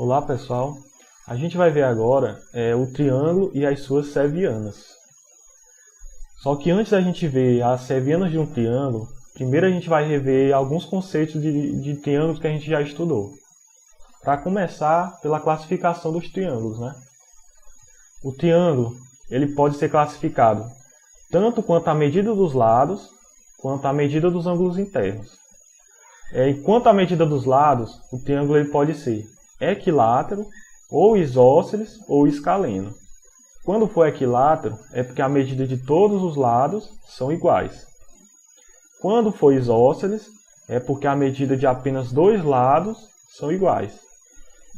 Olá pessoal, a gente vai ver agora o triângulo e as suas sevianas. Só que antes da gente ver as sevianas de um triângulo, primeiro a gente vai rever alguns conceitos de triângulos que a gente já estudou. Para começar, pela classificação dos triângulos, né? O triângulo ele pode ser classificado tanto quanto a medida dos lados, quanto a medida dos ângulos internos. Quanto à medida dos lados, o triângulo ele pode ser equilátero, ou isósceles, ou escaleno. Quando for equilátero, é porque a medida de todos os lados são iguais. Quando for isósceles, é porque a medida de apenas dois lados são iguais.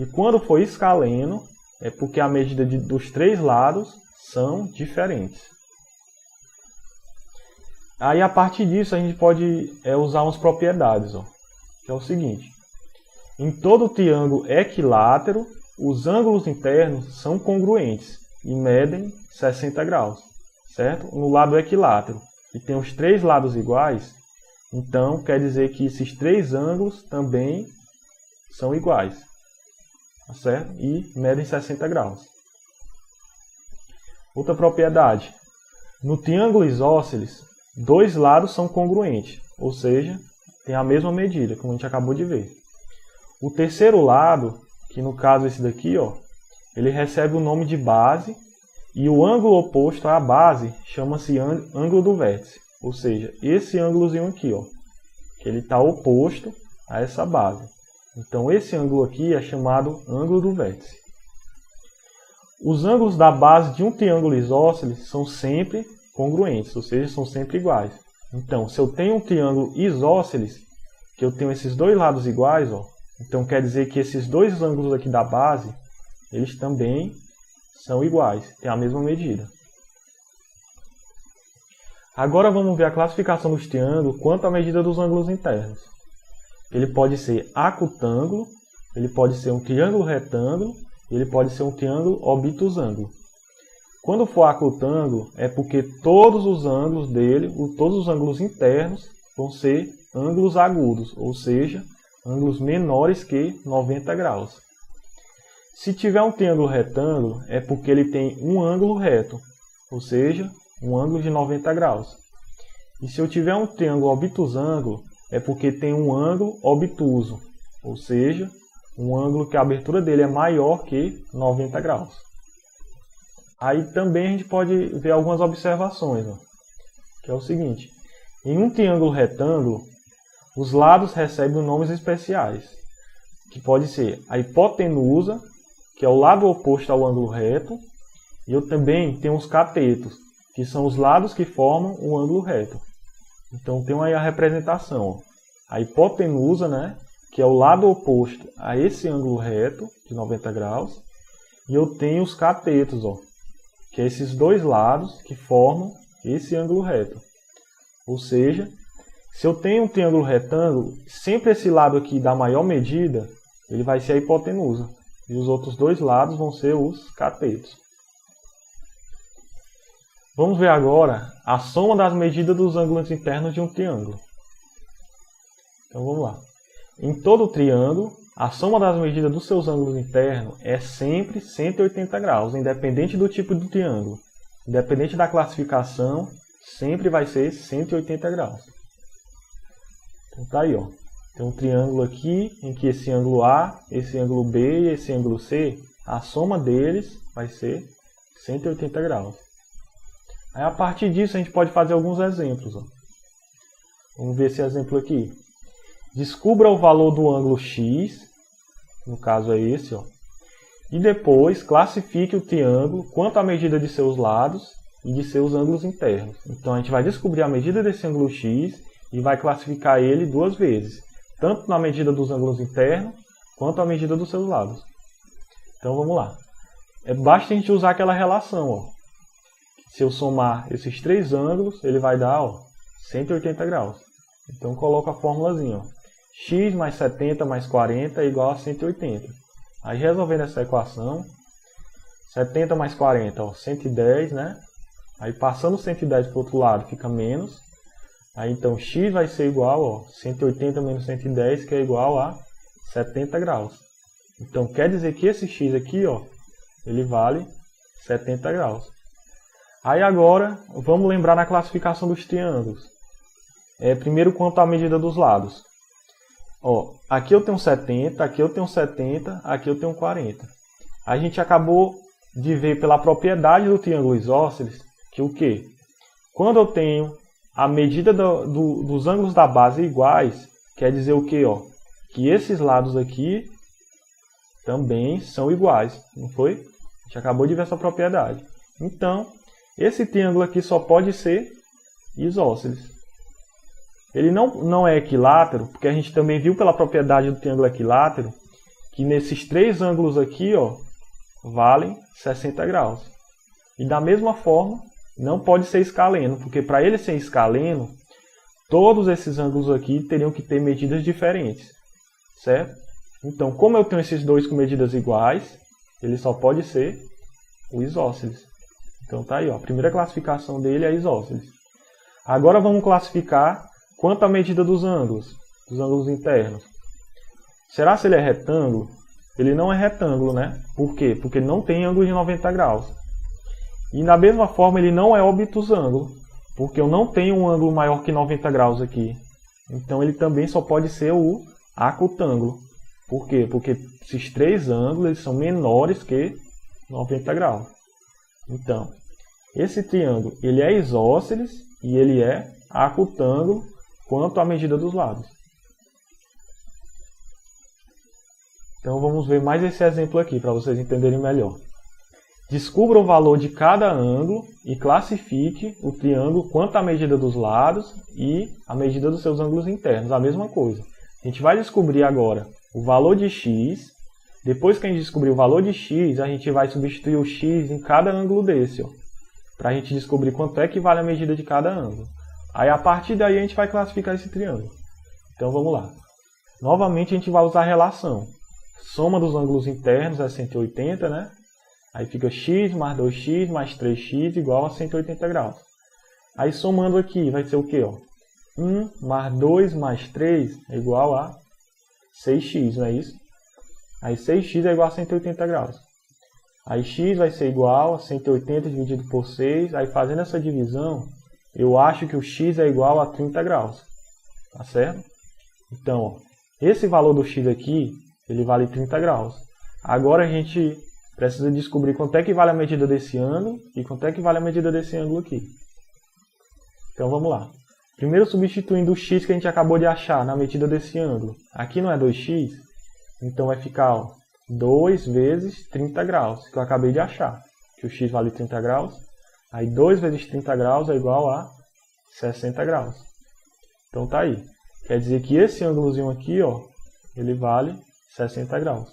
E quando for escaleno, é porque a medida dos três lados são diferentes. Aí, a partir disso, a gente pode usar umas propriedades, que é o seguinte. Em todo triângulo equilátero, os ângulos internos são congruentes e medem 60 graus, certo? No lado equilátero, que tem os três lados iguais, então quer dizer que esses três ângulos também são iguais, certo? E medem 60 graus. Outra propriedade. No triângulo isósceles, dois lados são congruentes, ou seja, tem a mesma medida, como a gente acabou de ver. O terceiro lado, que no caso esse daqui, ele recebe o nome de base, e o ângulo oposto à base chama-se ângulo do vértice, ou seja, esse ângulozinho aqui, que ele está oposto a essa base. Então esse ângulo aqui é chamado ângulo do vértice. Os ângulos da base de um triângulo isósceles são sempre congruentes, ou seja, são sempre iguais. Então, se eu tenho um triângulo isósceles, que eu tenho esses dois lados iguais, então quer dizer que esses dois ângulos aqui da base, eles também são iguais, têm a mesma medida. Agora vamos ver a classificação dos triângulos quanto à medida dos ângulos internos. Ele pode ser acutângulo, ele pode ser um triângulo retângulo, ele pode ser um triângulo obtusângulo. Quando for acutângulo, é porque todos os ângulos dele, todos os ângulos internos, vão ser ângulos agudos, ou seja, ângulos menores que 90 graus. Se tiver um triângulo retângulo, é porque ele tem um ângulo reto, ou seja, um ângulo de 90 graus. E se eu tiver um triângulo obtusângulo, é porque tem um ângulo obtuso, ou seja, um ângulo que a abertura dele é maior que 90 graus. Aí também a gente pode ver algumas observações, que é o seguinte. Em um triângulo retângulo, os lados recebem nomes especiais, que pode ser a hipotenusa, que é o lado oposto ao ângulo reto, e eu também tenho os catetos, que são os lados que formam o ângulo reto. Então tem aí a representação, a hipotenusa, né, que é o lado oposto a esse ângulo reto, de 90 graus, e eu tenho os catetos, que é esses dois lados que formam esse ângulo reto. Ou seja, se eu tenho um triângulo retângulo, sempre esse lado aqui da maior medida, ele vai ser a hipotenusa. E os outros dois lados vão ser os catetos. Vamos ver agora a soma das medidas dos ângulos internos de um triângulo. Então vamos lá. Em todo triângulo, a soma das medidas dos seus ângulos internos é sempre 180 graus, independente do tipo do triângulo. Independente da classificação, sempre vai ser 180 graus. Então tá aí, tem um triângulo aqui, em que esse ângulo A, esse ângulo B e esse ângulo C, a soma deles vai ser 180 graus. Aí, a partir disso, a gente pode fazer alguns exemplos. Vamos ver esse exemplo aqui. Descubra o valor do ângulo X, no caso é esse, e depois classifique o triângulo quanto à medida de seus lados e de seus ângulos internos. Então a gente vai descobrir a medida desse ângulo X e vai classificar ele duas vezes, tanto na medida dos ângulos internos quanto a medida dos seus lados. Então vamos lá. Basta a gente usar aquela relação. Se eu somar esses três ângulos, ele vai dar 180 graus. Então coloco a formulazinha. X mais 70 mais 40 é igual a 180. Aí resolvendo essa equação, 70 mais 40, 110, né? Aí passando 110 para o outro lado fica menos. Aí então x vai ser igual a 180 menos 110, que é igual a 70 graus. Então quer dizer que esse x aqui, ó, ele vale 70 graus. Aí agora, vamos lembrar na classificação dos triângulos. Primeiro quanto à medida dos lados. Ó, aqui eu tenho 70, aqui eu tenho 70, aqui eu tenho 40. A gente acabou de ver pela propriedade do triângulo isósceles que o quê? Quando eu tenho a medida dos ângulos da base iguais, quer dizer o quê? Ó? Que esses lados aqui também são iguais, não foi? A gente acabou de ver essa propriedade. Então, esse triângulo aqui só pode ser isósceles. Ele não é equilátero, porque a gente também viu pela propriedade do triângulo equilátero que nesses três ângulos aqui, ó, valem 60 graus. E da mesma forma, não pode ser escaleno, porque para ele ser escaleno, todos esses ângulos aqui teriam que ter medidas diferentes, certo? Então, como eu tenho esses dois com medidas iguais, ele só pode ser o isósceles. Então tá aí, ó, a primeira classificação dele é isósceles. Agora vamos classificar quanto à medida dos ângulos internos. Será se ele é retângulo? Ele não é retângulo, né? Por quê? Porque ele não tem ângulo de 90 graus. E da mesma forma ele não é obtusângulo, porque eu não tenho um ângulo maior que 90 graus aqui. Então ele também só pode ser o acutângulo. Por quê? Porque esses três ângulos eles são menores que 90 graus. Então, esse triângulo ele é isósceles e ele é acutângulo quanto à medida dos lados. Então vamos ver mais esse exemplo aqui para vocês entenderem melhor. Descubra o valor de cada ângulo e classifique o triângulo quanto à medida dos lados e a medida dos seus ângulos internos, a mesma coisa. A gente vai descobrir agora o valor de x. Depois que a gente descobrir o valor de x, a gente vai substituir o x em cada ângulo desse, para a gente descobrir quanto é que vale a medida de cada ângulo. Aí a partir daí a gente vai classificar esse triângulo. Então vamos lá. Novamente a gente vai usar a relação. Soma dos ângulos internos é 180, né? Aí fica x mais 2x mais 3x igual a 180 graus. Aí somando aqui vai ser o quê? 1 mais 2 mais 3 é igual a 6x, não é isso? Aí 6x é igual a 180 graus. Aí x vai ser igual a 180 dividido por 6. Aí fazendo essa divisão, eu acho que o x é igual a 30 graus. Tá certo? Então, ó, esse valor do x aqui, ele vale 30 graus. Agora a gente precisa descobrir quanto é que vale a medida desse ângulo e quanto é que vale a medida desse ângulo aqui. Então vamos lá. Primeiro substituindo o x que a gente acabou de achar na medida desse ângulo. Aqui não é 2x, então vai ficar, ó, 2 vezes 30 graus, que eu acabei de achar. Que o x vale 30 graus. Aí 2 vezes 30 graus é igual a 60 graus. Então tá aí. Quer dizer que esse ângulozinho aqui, ó, ele vale 60 graus.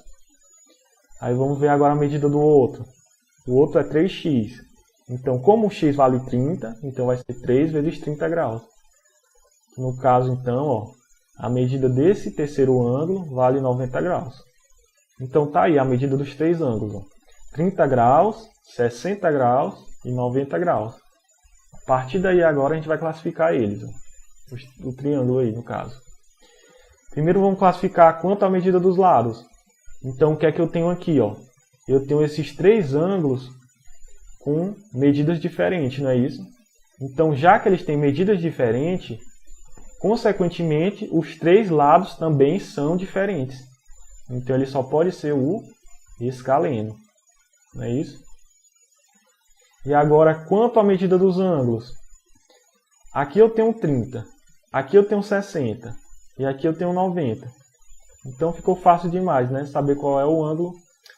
Aí vamos ver agora a medida do outro. O outro é 3x. Então, como o x vale 30, então vai ser 3 vezes 30 graus. No caso, então, ó, a medida desse terceiro ângulo vale 90 graus. Então tá aí a medida dos três ângulos. Ó. 30 graus, 60 graus e 90 graus. A partir daí agora a gente vai classificar eles. Ó. O triângulo aí, no caso. Primeiro vamos classificar quanto à medida dos lados. Então o que é que eu tenho aqui? Ó? Eu tenho esses três ângulos com medidas diferentes, não é isso? Então já que eles têm medidas diferentes, consequentemente os três lados também são diferentes. Então ele só pode ser o escaleno, não é isso? E agora quanto à medida dos ângulos? Aqui eu tenho 30, aqui eu tenho 60 e aqui eu tenho 90. Então ficou fácil demais, né? Saber qual é o ângulo,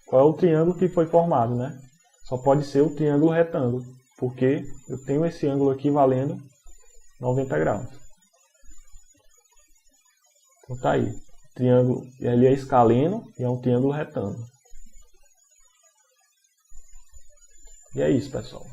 qual é o triângulo que foi formado, né? Só pode ser o triângulo retângulo, porque eu tenho esse ângulo aqui valendo 90 graus. Então tá aí. O triângulo ele é escaleno e é um triângulo retângulo. E é isso, pessoal.